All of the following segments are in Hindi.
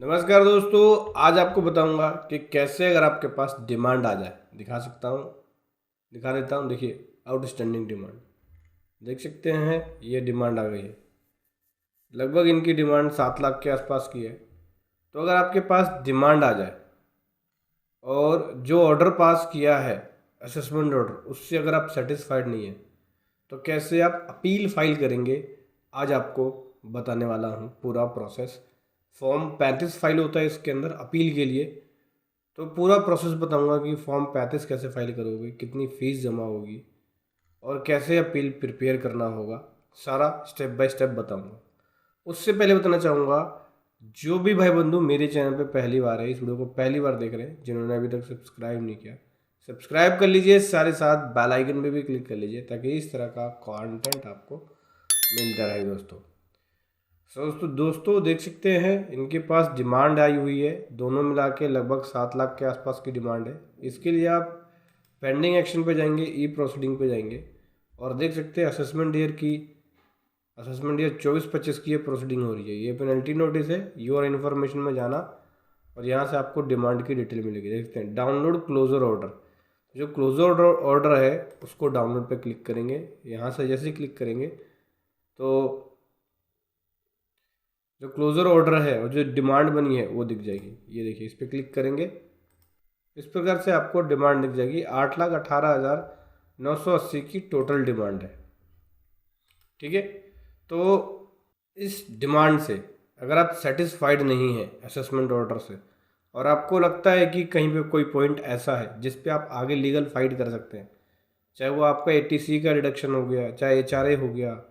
नमस्कार दोस्तों, आज आपको बताऊंगा कि कैसे अगर आपके पास डिमांड आ जाए। दिखा देता हूँ। देखिए, आउटस्टैंडिंग डिमांड देख सकते हैं। ये डिमांड आ गई है। लगभग इनकी डिमांड 7 लाख के आसपास की है। तो अगर आपके पास डिमांड आ जाए और जो ऑर्डर पास किया है, असेसमेंट ऑर्डर, उससे अगर आप सेटिस्फाइड नहीं है तो कैसे आप अपील फाइल करेंगे, आज आपको बताने वाला हूँ पूरा प्रोसेस। फॉर्म 35 फाइल होता है इसके अंदर अपील के लिए। तो पूरा प्रोसेस बताऊंगा कि फॉर्म 35 कैसे फाइल करोगे, कितनी फ़ीस जमा होगी और कैसे अपील प्रिपेयर करना होगा। सारा स्टेप बाय स्टेप बताऊंगा। उससे पहले बताना चाहूँगा, जो भी भाई बंधु मेरे चैनल पे पहली बार है, इस वीडियो को पहली बार देख रहे हैं, जिन्होंने अभी तक सब्सक्राइब नहीं किया, सब्सक्राइब कर लीजिए। सारे साथ बेल आइकन पे भी क्लिक कर लीजिए ताकि इस तरह का कंटेंट आपको मिलता रहे दोस्तों। दोस्तों देख सकते हैं, इनके पास डिमांड आई हुई है। दोनों मिला के लगभग 7 लाख के आसपास की डिमांड है। इसके लिए आप पेंडिंग एक्शन पे जाएंगे, ई प्रोसीडिंग पे जाएंगे और देख सकते हैं असेसमेंट ईयर 24-25 की ये प्रोसीडिंग हो रही है। ये पेनल्टी नोटिस है। योर इन्फॉर्मेशन में जाना और यहाँ से आपको डिमांड की डिटेल मिलेगी। देखते हैं, डाउनलोड क्लोजर ऑर्डर। जो क्लोजर ऑर्डर है उसको डाउनलोड पे क्लिक करेंगे। यहाँ से जैसे ही क्लिक करेंगे तो जो क्लोजर ऑर्डर है और जो डिमांड बनी है वो दिख जाएगी। ये देखिए, इस पर क्लिक करेंगे, इस प्रकार से आपको डिमांड दिख जाएगी। 8,18,980 की टोटल डिमांड है। ठीक है। तो इस डिमांड से अगर आप सेटिस्फाइड नहीं हैं असेसमेंट ऑर्डर से, और आपको लगता है कि कहीं पे कोई पॉइंट ऐसा है जिस पे आप आगे लीगल फाइट कर सकते हैं, चाहे वो आपका एटीसी का डिडक्शन हो गया, चाहे एचआरए हो गया,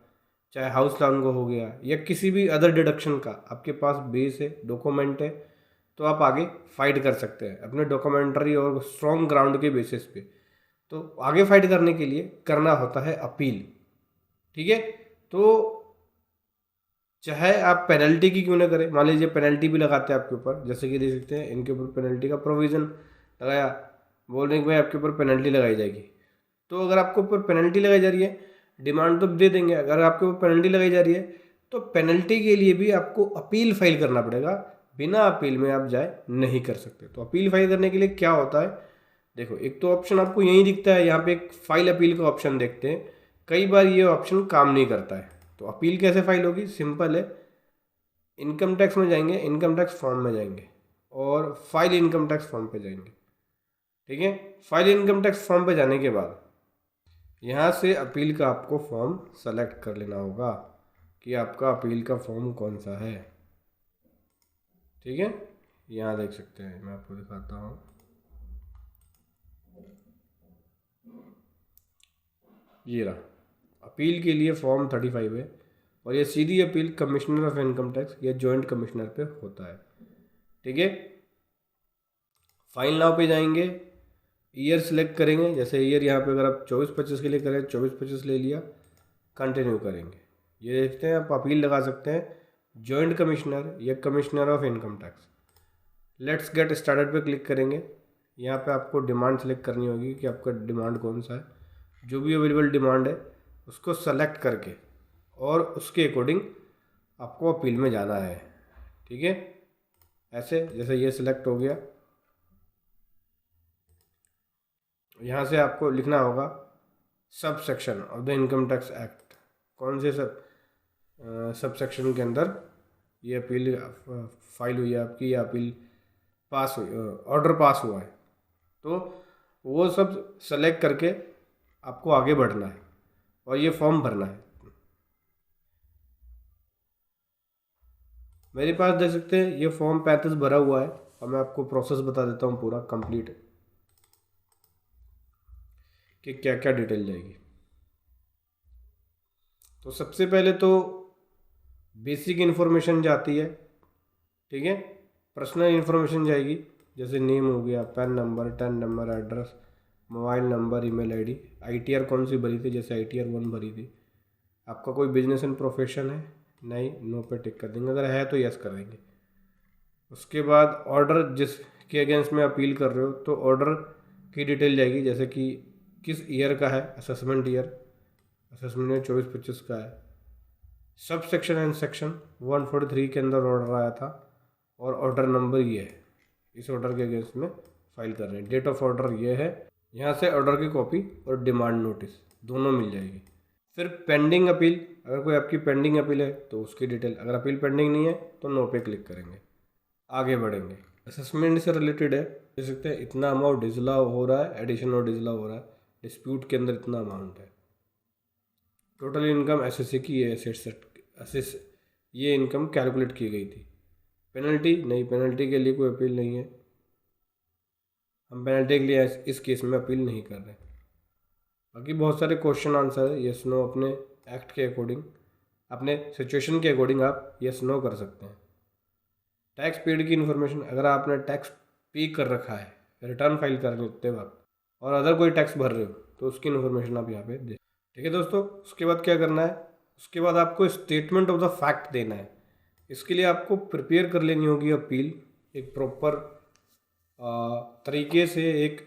चाहे हाउस लोन को हो गया, या किसी भी अदर डिडक्शन का आपके पास बेस है, डॉक्यूमेंट है, तो आप आगे फाइट कर सकते हैं अपने डॉक्यूमेंट्री और स्ट्रॉन्ग ग्राउंड के बेसिस पे। तो आगे फाइट करने के लिए करना होता है अपील। ठीक है। तो चाहे आप पेनल्टी की क्यों ना करें, मान लीजिए पेनल्टी भी लगाते हैं आपके ऊपर, जैसे कि देख सकते हैं इनके ऊपर पेनल्टी का प्रोविज़न लगाया, बोल रहे हैं कि भाई आपके ऊपर पेनल्टी लगाई जाएगी। तो अगर आपके ऊपर पेनल्टी लगाई जा रही है, डिमांड तो दे देंगे। अगर आपके ऊपर पेनल्टी लगाई जा रही है तो पेनल्टी के लिए भी आपको अपील फाइल करना पड़ेगा। बिना अपील में आप जाए नहीं कर सकते। तो अपील फाइल करने के लिए क्या होता है, देखो, एक तो ऑप्शन आपको यहीं दिखता है, यहाँ पे एक फाइल अपील का ऑप्शन देखते हैं। कई बार ये ऑप्शन काम नहीं करता है। तो अपील कैसे फाइल होगी, सिंपल है। इनकम टैक्स में जाएंगे, इनकम टैक्स फॉर्म में जाएंगे और फाइल इनकम टैक्स फॉर्म पे जाएंगे। ठीक है। फाइल इनकम टैक्स फॉर्म पे जाने के बाद यहाँ से अपील का आपको फॉर्म सेलेक्ट कर लेना होगा कि आपका अपील का फॉर्म कौन सा है। ठीक है। यहाँ देख सकते हैं, मैं आपको दिखाता हूँ। ये रहा, अपील के लिए फॉर्म 35 है और ये सीधी appeal commissioner of income tax या जॉइंट कमिश्नर पे होता है। ठीक है। फाइल नाउ पे जाएंगे, ईयर सेलेक्ट करेंगे। जैसे ईयर यहाँ पे अगर आप 24-25 के लिए करें, 24-25 ले लिया, कंटिन्यू करेंगे। ये देखते हैं, आप अपील लगा सकते हैं जॉइंट कमिश्नर या commissioner of income tax. Let's get started पे क्लिक करेंगे। यहाँ पे आपको डिमांड सेलेक्ट करनी होगी कि आपका डिमांड कौन सा है। जो भी अवेलेबल डिमांड है उसको सेलेक्ट करके और उसके अकॉर्डिंग आपको अपील में जाना है। ठीक है। ऐसे जैसे ये सिलेक्ट हो गया, यहाँ से आपको लिखना होगा sub section of the income tax act. कौन से सब सेक्शन के अंदर ये अपील फाइल हुई है आपकी, या अपील पास हुई, ऑर्डर पास हुआ है। तो वो सब सेलेक्ट करके आपको आगे बढ़ना है और ये फॉर्म भरना है। मेरे पास देख सकते हैं ये फॉर्म 35 भरा हुआ है और मैं आपको प्रोसेस बता देता हूँ पूरा कंप्लीट कि क्या क्या डिटेल जाएगी। तो सबसे पहले तो बेसिक इन्फॉर्मेशन जाती है। ठीक है। पर्सनल इन्फॉर्मेशन जाएगी, जैसे नेम हो गया, pan number, tan number, address, mobile number, email ID, ITR कौन सी भरी थी, जैसे आईटीआर 1 भरी थी। आपका कोई बिजनेस एंड प्रोफेशन है, नहीं, नो पे टिक कर देंगे। अगर है तो यस कर देंगे। उसके बाद ऑर्डर जिसके अगेंस्ट में अपील कर रहे हो, तो ऑर्डर की डिटेल जाएगी, जैसे कि किस ईयर का है, असेसमेंट ईयर, असेसमेंट ईयर 24-25 का है। सब सेक्शन एंड सेक्शन 143 के अंदर ऑर्डर आया था और ऑर्डर नंबर ये है, इस ऑर्डर के अगेंस्ट में फाइल कर रहे हैं। डेट ऑफ ऑर्डर ये है, यहाँ से ऑर्डर की कॉपी और डिमांड नोटिस दोनों मिल जाएगी। फिर पेंडिंग अपील, अगर कोई आपकी पेंडिंग अपील है तो उसकी डिटेल, अगर अपील पेंडिंग नहीं है तो नो पे क्लिक करेंगे, आगे बढ़ेंगे। असेसमेंट से रिलेटेड है, देख सकते हैं इतना अमाउंट डिजला हो रहा है, एडिशन और डिजला हो रहा है, डिस्प्यूट के अंदर इतना अमाउंट है। टोटल इनकम एसएससी की ये एसेस ये इनकम कैलकुलेट की गई थी। पेनल्टी नहीं, पेनल्टी के लिए कोई अपील नहीं है, हम पेनल्टी के लिए इस केस में अपील नहीं कर रहे। बाकी बहुत सारे क्वेश्चन आंसर है, यस नो अपने एक्ट के अकॉर्डिंग, अपने सिचुएशन के अकॉर्डिंग आप यस नो कर सकते हैं। टैक्स पेड की इन्फॉर्मेशन, अगर आपने टैक्स पे कर रखा है रिटर्न फाइल करते वक्त और अदर कोई टैक्स भर रहे हो तो उसकी इन्फॉर्मेशन आप यहाँ पे दे। ठीक है दोस्तों, उसके बाद क्या करना है, उसके बाद आपको स्टेटमेंट ऑफ द फैक्ट देना है। इसके लिए आपको प्रिपेयर कर लेनी होगी अपील, एक प्रॉपर तरीके से एक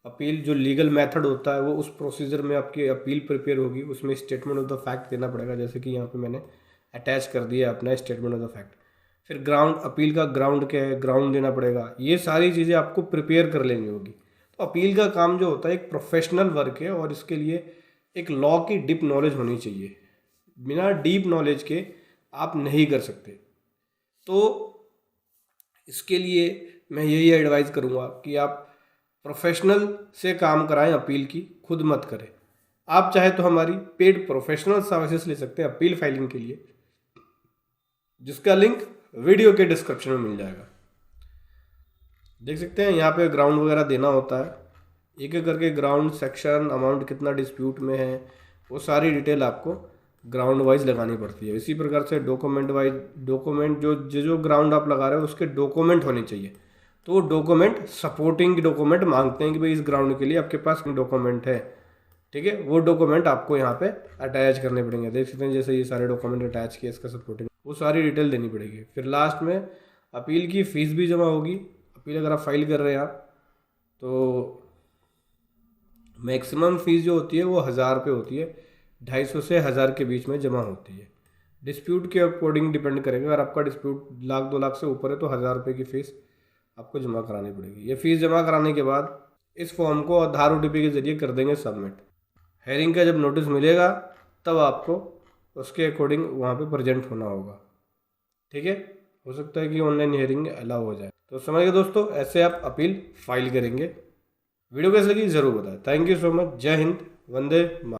अपील जो लीगल मेथड होता है वो उस प्रोसीजर में आपकी अपील प्रिपेयर होगी, उसमें स्टेटमेंट ऑफ द फैक्ट देना पड़ेगा, जैसे कि यहाँ पे मैंने अटैच कर दिया अपना स्टेटमेंट ऑफ द फैक्ट। फिर ग्राउंड, अपील का ग्राउंड क्या है, ग्राउंड देना पड़ेगा, ये सारी चीज़ें आपको प्रिपेयर कर लेनी होगी। तो अपील का काम जो होता है एक प्रोफेशनल वर्क है और इसके लिए एक लॉ की डीप नॉलेज होनी चाहिए, बिना डीप नॉलेज के आप नहीं कर सकते। तो इसके लिए मैं यही एडवाइस करूँगा कि आप प्रोफेशनल से काम कराएं, अपील की खुद मत करें। आप चाहे तो हमारी पेड प्रोफेशनल सर्विसेज ले सकते हैं अपील फाइलिंग के लिए, जिसका लिंक वीडियो के डिस्क्रिप्शन में मिल जाएगा। देख सकते हैं यहाँ पे ग्राउंड वगैरह देना होता है, एक एक करके ग्राउंड, सेक्शन, अमाउंट कितना डिस्प्यूट में है, वो सारी डिटेल आपको ग्राउंड वाइज लगानी पड़ती है। इसी प्रकार से डॉक्यूमेंट वाइज, डॉक्यूमेंट जो ग्राउंड आप लगा रहे हो उसके डॉक्यूमेंट होने चाहिए। तो वो डॉक्यूमेंट, सपोर्टिंग डॉक्यूमेंट मांगते हैं कि भाई इस ग्राउंड के लिए आपके पास डॉक्यूमेंट है, ठीक है, वो डॉक्यूमेंट आपको यहाँ पे अटैच करने पड़ेंगे। देख सकते हैं जैसे ये सारे डॉक्यूमेंट अटैच किए, इसका सपोर्टिंग, वो सारी डिटेल देनी पड़ेगी। फिर लास्ट में अपील की फ़ीस भी जमा होगी। अपील अगर आप फाइल कर रहे हैं आप, तो मैक्सिमम फ़ीस जो होती है वो 1000 रुपये होती है, 250 से 1000 के बीच में जमा होती है। डिस्प्यूट के अकॉर्डिंग डिपेंड करेगा, अगर आपका डिस्प्यूट 1,00,000 2 लाख से ऊपर है तो 1000 रुपये की फ़ीस आपको जमा करानी पड़ेगी। ये फ़ीस जमा कराने के बाद इस फॉर्म को आधार OTP के ज़रिए कर देंगे सबमिट। हेयरिंग का जब नोटिस मिलेगा तब आपको उसके अकॉर्डिंग वहाँ पे प्रेजेंट होना होगा, ठीक है। हो सकता है कि ऑनलाइन हेयरिंग अलाउ हो जाए। तो समझ गए दोस्तों, ऐसे आप अपील फाइल करेंगे। वीडियो कैसे लगी ज़रूर बताएं। Thank you so much. जय हिंद, वंदे मातरम।